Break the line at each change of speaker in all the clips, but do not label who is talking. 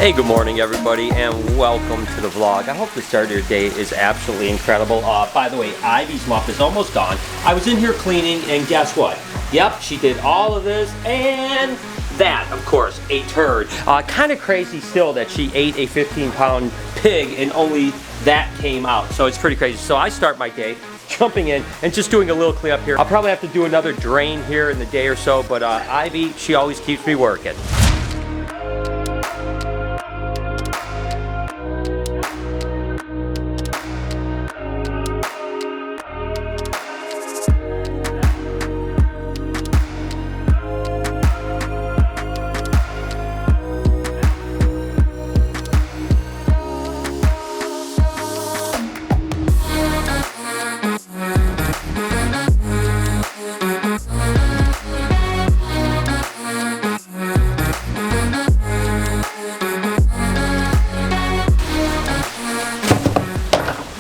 Hey, good morning everybody, and welcome to the vlog. I hope the start of your day is absolutely incredible. By the way, Ivy's muff is almost gone. I was in here cleaning, and guess what? Yep, she did all of this, and that, of course, a turd. Kind of crazy still that she ate a 15-pound pig and only that came out. So it's pretty crazy. So I start my day jumping in and just doing a little cleanup here. I'll probably have to do another drain here in the day or so, but Ivy, she always keeps me working.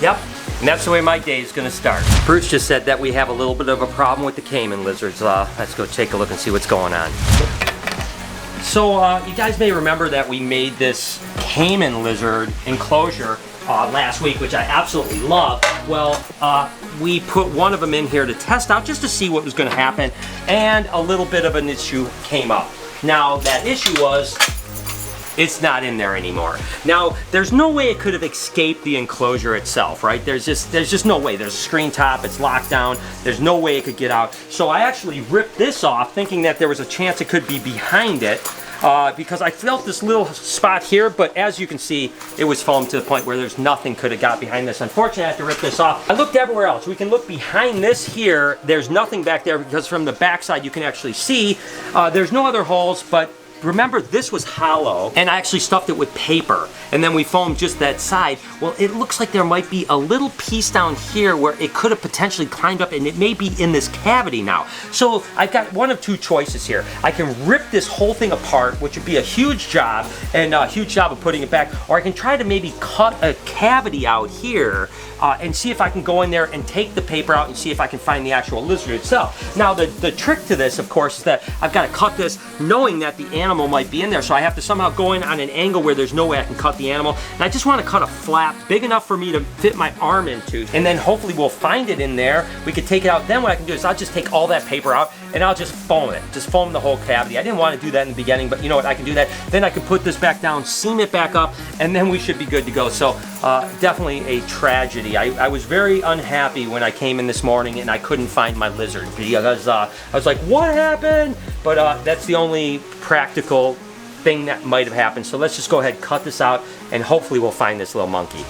Yep, and that's the way my day is going to start. Bruce just said that we have a little bit of a problem with the Caiman lizards. Let's go take a look and see what's going on. So you guys may remember that we made this Caiman lizard enclosure last week, which I absolutely love. Well, we put one of them in here to test out just to see what was going to happen, and a little bit of an issue came up. Now, that issue was it's not in there anymore. Now, there's no way it could have escaped the enclosure itself, right? There's just no way. There's a screen top, it's locked down. There's no way it could get out. So I actually ripped this off thinking that there was a chance it could be behind it because I felt this little spot here, but as you can see, it was foamed to the point where there's nothing could have got behind this. Unfortunately, I had to rip this off. I looked everywhere else. We can look behind this here. There's nothing back there because from the backside you can actually see there's no other holes, but remember, this was hollow, and I actually stuffed it with paper, and then we foamed just that side. Well, it looks like there might be a little piece down here where it could have potentially climbed up, and it may be in this cavity now. So I've got one of two choices here. I can rip this whole thing apart, which would be a huge job, and a huge job of putting it back, or I can try to maybe cut a cavity out here and see if I can go in there and take the paper out and see if I can find the actual lizard itself. Now, the trick to this, of course, is that I've got to cut this knowing that the animal might be in there, so I have to somehow go in on an angle where there's no way I can cut the animal, and I just want to cut a flap big enough for me to fit my arm into, and then hopefully we'll find it in there. We could take it out. Then what I can do is I'll just take all that paper out and I'll just foam it, just foam the whole cavity. I didn't want to do that in the beginning, but you know what, I can do that. Then I can put this back down, seam it back up, and then we should be good to go. So definitely a tragedy. I was very unhappy when I came in this morning and I couldn't find my lizard because I was like, what happened? But that's the only practical thing that might have happened. So let's just go ahead, cut this out, and hopefully we'll find this little monkey.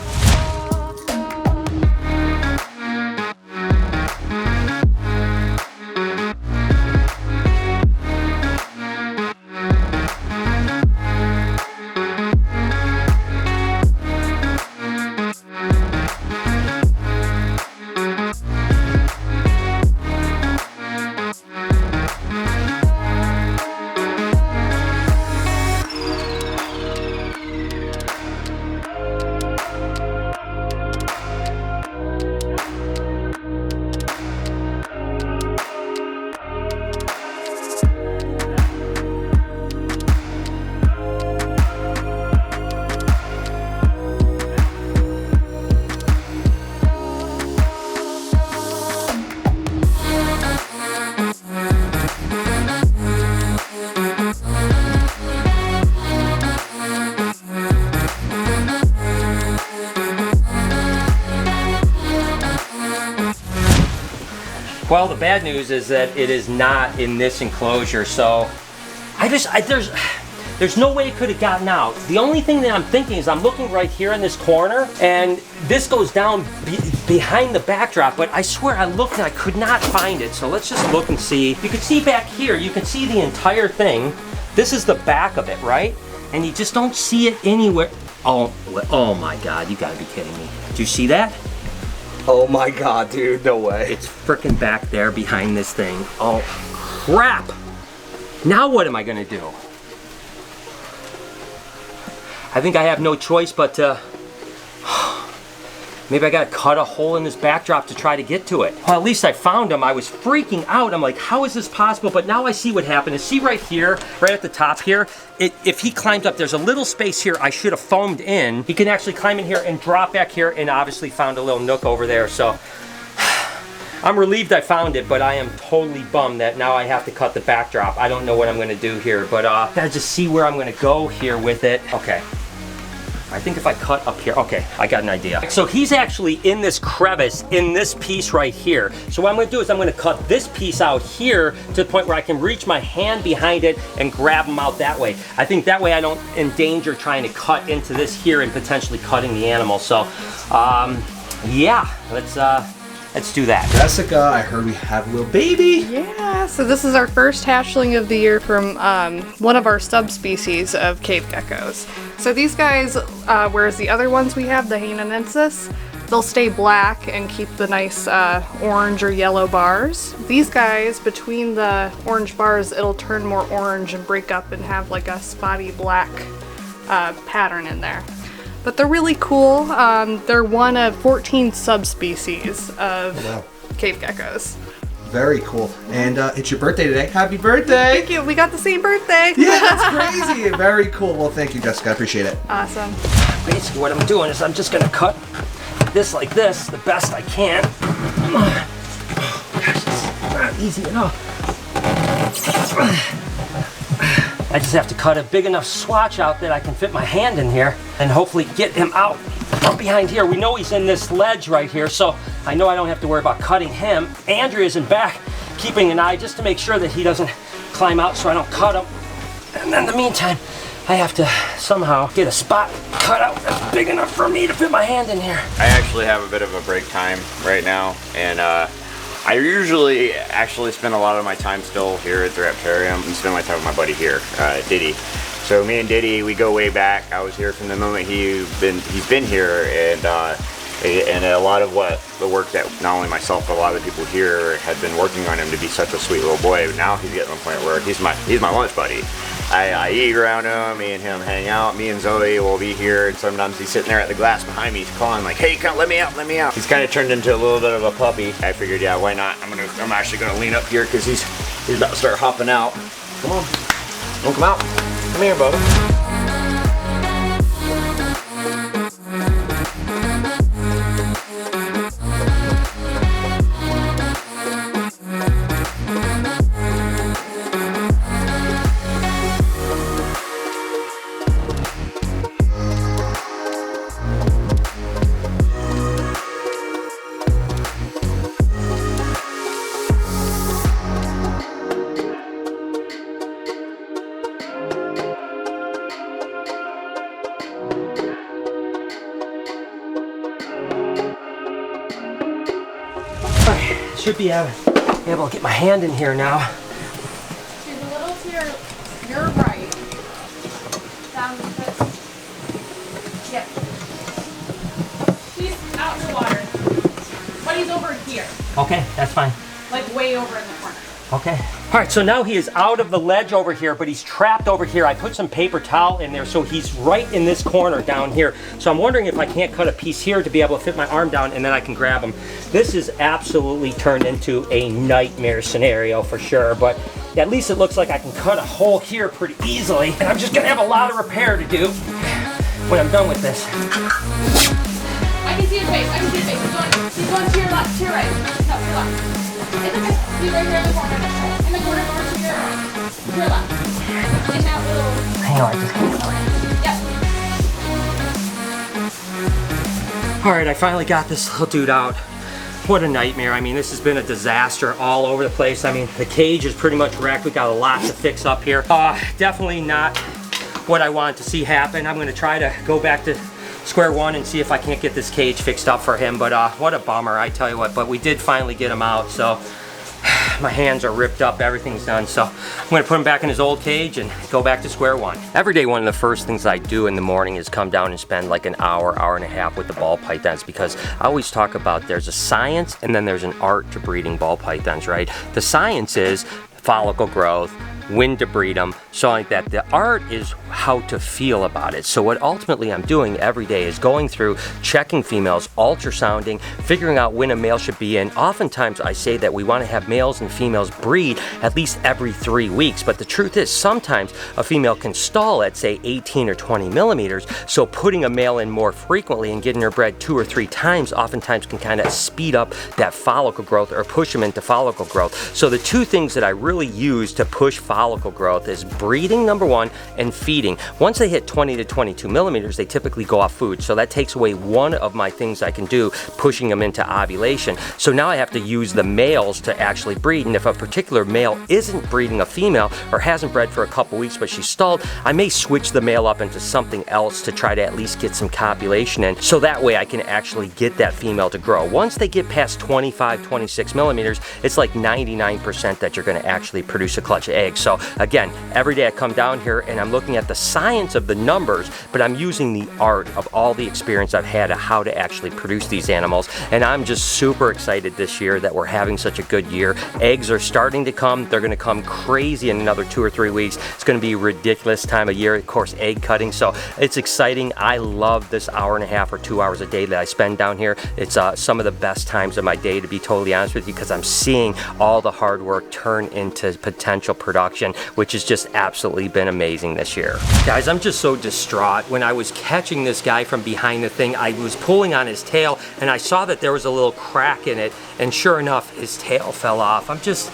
Well, the bad news is that it is not in this enclosure, so there's no way it could have gotten out. The only thing that I'm thinking is I'm looking right here in this corner, and this goes down behind the backdrop, but I swear I looked and I could not find it. So let's just look and see. You can see back here, you can see the entire thing. This is the back of it, right? And you just don't see it anywhere. Oh my God, you gotta be kidding me. Do you see that?
Oh my God, dude, no way.
It's freaking back there behind this thing. Oh, crap. Now what am I gonna do? I think I have no choice but to Maybe I gotta cut a hole in this backdrop to try to get to it. Well, at least I found him. I was freaking out. I'm like, how is this possible? But now I see what happened. See right here, right at the top here, if he climbed up, there's a little space here I should have foamed in. He can actually climb in here and drop back here, and obviously found a little nook over there. So I'm relieved I found it, but I am totally bummed that now I have to cut the backdrop. I don't know what I'm gonna do here, but gotta just see where I'm gonna go here with it. Okay. I think if I cut up here, okay, I got an idea. So he's actually in this crevice, in this piece right here. So what I'm gonna do is I'm gonna cut this piece out here to the point where I can reach my hand behind it and grab him out that way. I think that way I don't endanger trying to cut into this here and potentially cutting the animal. So, yeah, let's do that.
Jessica, I heard we have a little baby.
Yeah, so this is our first hatchling of the year from one of our subspecies of cave geckos. So these guys, whereas the other ones we have, the Hainanensis, they'll stay black and keep the nice orange or yellow bars. These guys, between the orange bars, it'll turn more orange and break up and have like a spotty black pattern in there. But they're really cool. They're one of 14 subspecies of cave geckos.
Very cool. And it's your birthday today. Happy birthday!
Thank you. We got the same birthday.
Yeah, that's crazy. Very cool. Well, thank you, Jessica. I appreciate it.
Awesome.
Basically what I'm doing is I'm just gonna cut this like this the best I can. Oh, gosh, it's not easy enough. I just have to cut a big enough swatch out that I can fit my hand in here and hopefully get him out from behind here. We know he's in this ledge right here, so I know I don't have to worry about cutting him. Andrea's in back keeping an eye just to make sure that he doesn't climb out so I don't cut him. And in the meantime, I have to somehow get a spot cut out that's big enough for me to fit my hand in here.
I actually have a bit of a break time right now, and I usually actually spend a lot of my time still here at the Reptarium and spend my time with my buddy here, Diddy. So me and Diddy, we go way back. I was here from the moment he's been here, and a lot of the work that not only myself but a lot of the people here had been working on him to be such a sweet little boy. Now he's getting to the point where he's my lunch buddy. I eat around him, me and him hang out, me and Zoe will be here, and sometimes he's sitting there at the glass behind me, he's calling like, hey, come, let me out, let me out. He's kind of turned into a little bit of a puppy. I figured, yeah, why not? I'm actually gonna lean up here because he's about to start hopping out. Come on, don't come out. Come here, bubba.
Should be able to get my hand in here now.
She's a little to your right. Down this. Yep. He's out in the water. But he's over here.
Okay, that's fine.
Like way over in the corner.
Okay. All right, so now he is out of the ledge over here, but he's trapped over here. I put some paper towel in there, so he's right in this corner down here. So I'm wondering if I can't cut a piece here to be able to fit my arm down, and then I can grab him. This is absolutely turned into a nightmare scenario for sure, but at least it looks like I can cut a hole here pretty easily, and I'm just gonna have a lot of repair to do when I'm done with this.
I can see his face. I can see his face. He's going to your left, to your right. No, to your left. It's okay. He's right here in the corner. In the corner over to your left. In that little...
Hang on, I just can't
Yep.
All right, I finally got this little dude out. What a nightmare. I mean, this has been a disaster all over the place. I mean, the cage is pretty much wrecked. We got a lot to fix up here. Definitely not what I wanted to see happen. I'm gonna try to go back to square one and see if I can't get this cage fixed up for him, but what a bummer, I tell you what. But we did finally get him out, so my hands are ripped up, everything's done, so I'm gonna put him back in his old cage and go back to square one. Every day, one of the first things I do in the morning is come down and spend like an hour, hour and a half with the ball pythons, because I always talk about there's a science and then there's an art to breeding ball pythons, right? The science is follicle growth, when to breed them, so like that. The art is how to feel about it. So what ultimately I'm doing every day is going through, checking females, ultrasounding, figuring out when a male should be in. Oftentimes I say that we want to have males and females breed at least every 3 weeks, but the truth is sometimes a female can stall at say 18 or 20 millimeters, so putting a male in more frequently and getting her bred 2 or 3 times oftentimes can kind of speed up that follicle growth or push them into follicle growth. So the two things that I really use to push follicle growth is breeding, number one, and feeding. Once they hit 20 to 22 millimeters, they typically go off food, so that takes away one of my things I can do, pushing them into ovulation. So now I have to use the males to actually breed, and if a particular male isn't breeding a female or hasn't bred for a couple weeks but she's stalled, I may switch the male up into something else to try to at least get some copulation in, so that way I can actually get that female to grow. Once they get past 25, 26 millimeters, it's like 99% that you're going to actually produce a clutch of eggs. So again, every day I come down here and I'm looking at the science of the numbers, but I'm using the art of all the experience I've had of how to actually produce these animals, and I'm just super excited this year that we're having such a good year. Eggs are starting to come. They're going to come crazy in another 2 or 3 weeks. It's going to be a ridiculous time of year, of course, egg cutting, so it's exciting. I love this hour and a half or 2 hours a day that I spend down here. It's some of the best times of my day, to be totally honest with you, because I'm seeing all the hard work turn into potential production, which has just absolutely been amazing this year. Guys, I'm just so distraught. When I was catching this guy from behind the thing, I was pulling on his tail and I saw that there was a little crack in it, and sure enough, his tail fell off. I'm just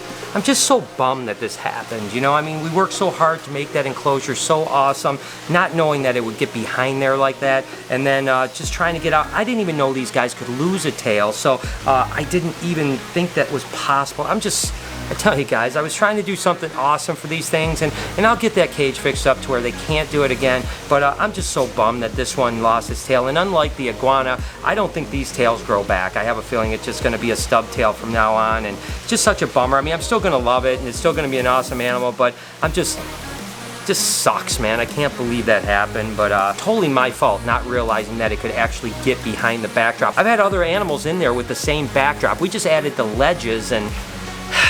so bummed that this happened. You know, I mean, we worked so hard to make that enclosure so awesome, not knowing that it would get behind there like that, and then just trying to get out. I didn't even know these guys could lose a tail, so I didn't even think that was possible. I tell you guys, I was trying to do something awesome for these things, and I'll get that cage fixed up to where they can't do it again, but I'm just so bummed that this one lost its tail. And unlike the iguana, I don't think these tails grow back. I have a feeling it's just going to be a stub tail from now on, and just such a bummer. I mean, I'm still going to love it, and it's still going to be an awesome animal, but I'm just sucks, man. I can't believe that happened, but totally my fault not realizing that it could actually get behind the backdrop. I've had other animals in there with the same backdrop. We just added the ledges, and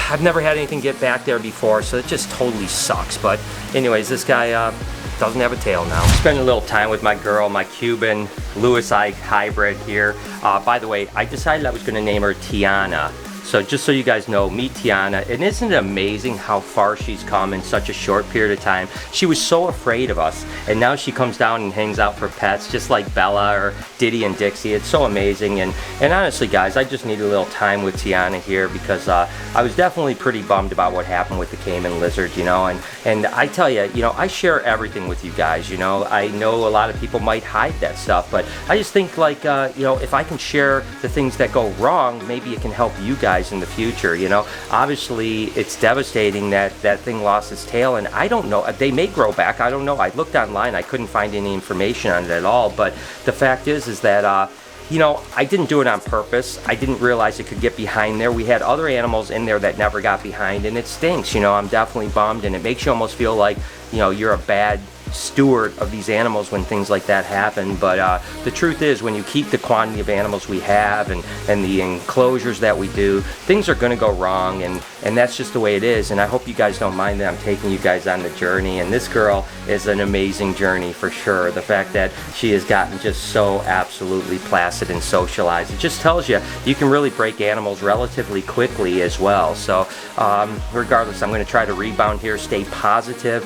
I've never had anything get back there before, so it just totally sucks. But anyways, this guy doesn't have a tail now. Spending a little time with my girl, my Cuban Lewis-Ike hybrid here. By the way, I decided I was going to name her Tiana. So just so you guys know, meet Tiana, and isn't it amazing how far she's come in such a short period of time? She was so afraid of us, and now she comes down and hangs out for pets, just like Bella or Diddy and Dixie. It's so amazing, and honestly, guys, I just needed a little time with Tiana here because I was definitely pretty bummed about what happened with the Caiman Lizard, you know, and I tell you, you know, I share everything with you guys, you know. I know a lot of people might hide that stuff, but I just think, like, you know, if I can share the things that go wrong, maybe it can help you guys in the future, you know. Obviously, it's devastating that that thing lost its tail, and I don't know, they may grow back, I don't know. I looked online, I couldn't find any information on it at all, but the fact is that you know, I didn't do it on purpose. I didn't realize it could get behind there. We had other animals in there that never got behind, and it stinks, you know. I'm definitely bummed, and it makes you almost feel like, you know, you're a bad steward of these animals when things like that happen. But the truth is, when you keep the quantity of animals we have and the enclosures that we do, things are going to go wrong, and that's just the way it is. And I hope you guys don't mind that I'm taking you guys on the journey, and this girl is an amazing journey for sure. The fact that she has gotten just so absolutely placid and socialized, it just tells you you can really break animals relatively quickly as well. So regardless, I'm going to try to rebound here, stay positive.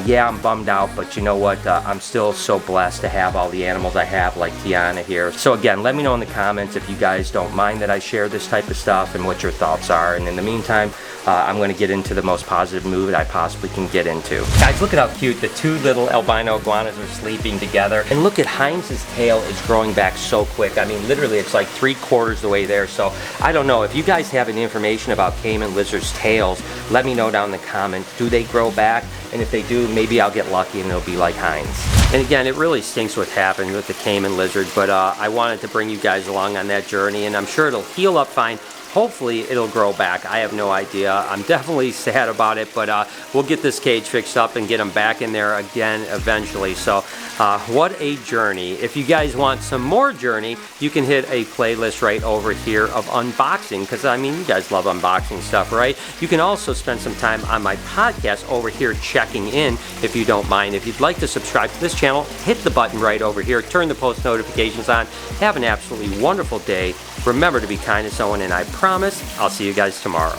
Yeah, I'm bummed out, but you know what, I'm still so blessed to have all the animals I have, like Tiana here. So again, let me know in the comments if you guys don't mind that I share this type of stuff and what your thoughts are. And in the meantime, I'm going to get into the most positive mood I possibly can get into. Guys, look at how cute the two little albino iguanas are sleeping together. And look at Heinz's tail is growing back so quick. I mean, literally, it's like 3/4 the way there. So I don't know. If you guys have any information about Caiman Lizard's tails, let me know down in the comments. Do they grow back? And if they do, maybe I'll get lucky and it'll be like Heinz. And again, it really stinks what happened with the Caiman Lizard, but I wanted to bring you guys along on that journey, and I'm sure it'll heal up fine. Hopefully it'll grow back. I have no idea. I'm definitely sad about it, but we'll get this cage fixed up and get them back in there again eventually. So What a journey. If you guys want some more journey, you can hit a playlist right over here of unboxing, because I mean, you guys love unboxing stuff, right? You can also spend some time on my podcast over here checking in, if you don't mind. If you'd like to subscribe to this channel, hit the button right over here, turn the post notifications on. Have an absolutely wonderful day. Remember to be kind to someone, and I promise I'll see you guys tomorrow.